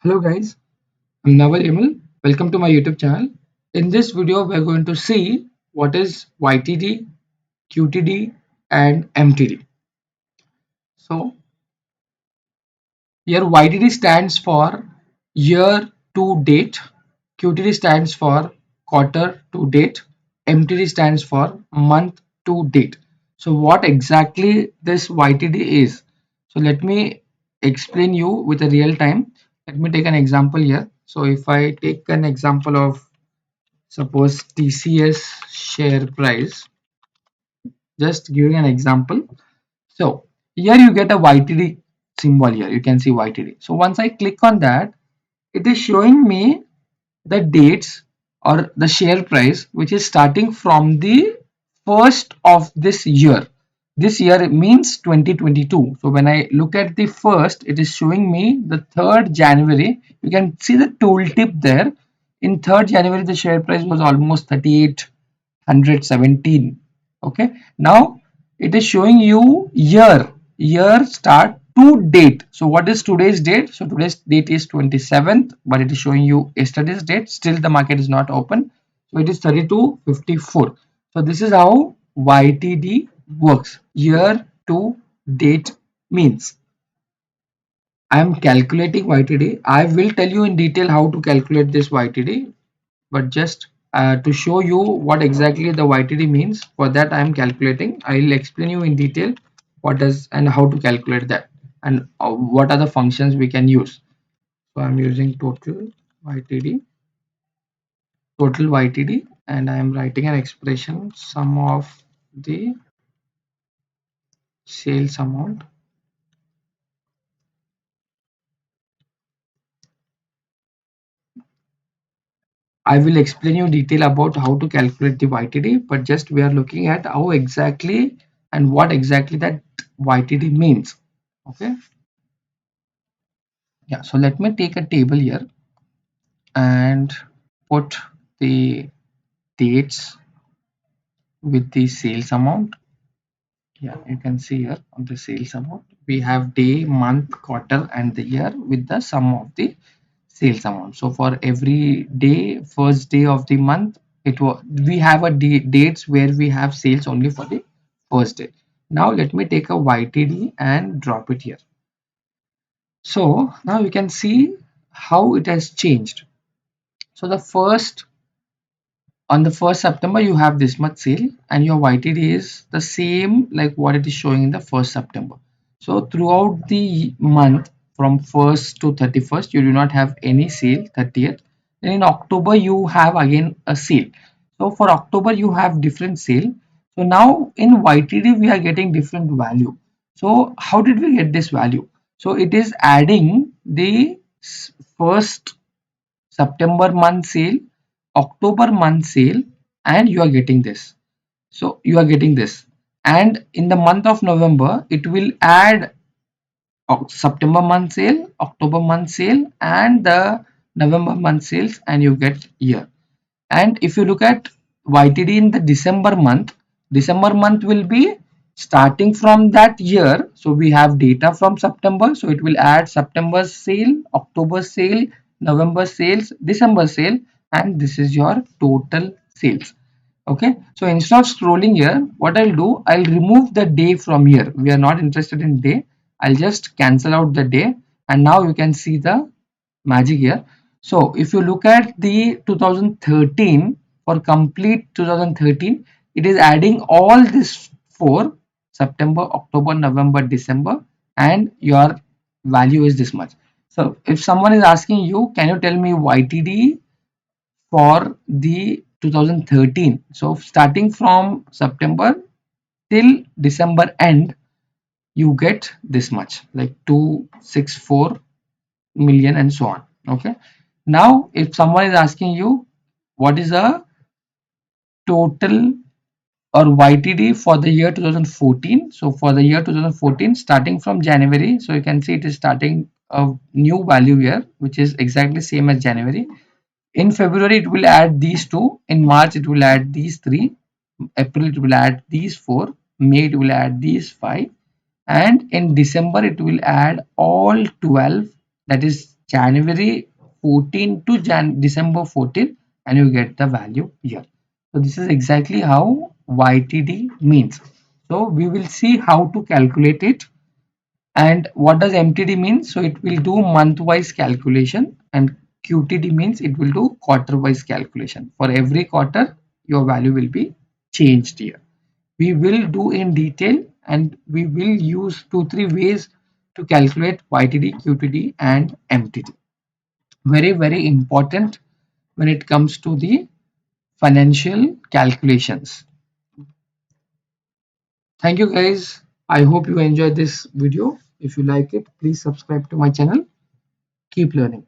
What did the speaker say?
Hello guys, I'm Naval. Welcome to my YouTube channel. In this video, we're going to see what is YTD, QTD, and MTD. So here YTD stands for year to date, QTD stands for quarter to date, MTD stands for month to date. So what exactly this YTD is? So let me explain you with a real time. Let me take an example here. So if I take an example of suppose TCS share price, just giving an example. So here you get a YTD symbol here. You can see YTD. So once I click on that, it is showing me the dates or the share price which is starting from the first of this year. This year means 2022. So when I look at the first, it is showing me the 3rd January. You can see the tooltip there. In 3rd January, the share price was almost 3817. Okay. Now it is showing you year start to date. So what is today's date? So today's date is 27th, but it is showing you yesterday's date. Still the market is not open. So it is 3254. So this is how YTD works. Year to date means I am calculating YTD. I will tell you in detail how to calculate this YTD, but just to show you what exactly the YTD means, for that I am calculating. I will explain you in detail what does and how to calculate that, and what are the functions we can use. So I'm using total YTD, and I am writing an expression sum of the sales amount. I will explain you detail about how to calculate the YTD, but just we are looking at how exactly and what exactly that YTD means. Okay. Yeah, so let me take a table here and put the dates with the sales amount. Yeah, you can see here on the sales amount we have day, month, quarter, and the year with the sum of the sales amount. So for every day, first day of the month, it was we have a dates where we have sales only for the first day. Now let me take a YTD and drop it here. So now you can see how it has changed. So the first on the 1st September you have this much sale, and your YTD is the same like what it is showing in the 1st September. So throughout the month from 1st to 31st you do not have any sale. 30th, then in October you have again a sale. So for October you have different sale. So now in YTD we are getting different value. So how did we get this value? So it is adding the 1st September month sale, October month sale, and you are getting this. So you are getting this. And in the month of November, it will add September month sale, October month sale, and the November month sales, and you get year. And if you look at YTD in the December month will be starting from that year. So we have data from September. So it will add September sale, October sale, November sales, December sale, and this is your total sales. Okay. So instead of scrolling here, what I'll do, I'll remove the day from here. We are not interested in day. I'll just cancel out the day. And now you can see the magic here. So if you look at the 2013, for complete 2013, it is adding all this four: September, October, November, December, and your value is this much. So if someone is asking you, can you tell me YTD for the 2013? So starting from September till December end, you get this much, like 264 million and so on. Okay. Now if someone is asking you what is a total or YTD for the year 2014, so for the year 2014 starting from January, so you can see it is starting a new value here which is exactly same as January. In February it will add these two, in March it will add these three, April it will add these four, May it will add these five, and in December it will add all 12, that is January 14 to December 14, and you get the value here. So this is exactly how YTD means. So we will see how to calculate it. And what does MTD mean? So it will do month wise calculation, and QTD means it will do quarter wise calculation. For every quarter, your value will be changed here. We will do in detail, and we will use 2 3 ways to calculate YTD, QTD and MTD. Very, very important when it comes to the financial calculations. Thank you guys. I hope you enjoyed this video. If you like it, please subscribe to my channel. Keep learning.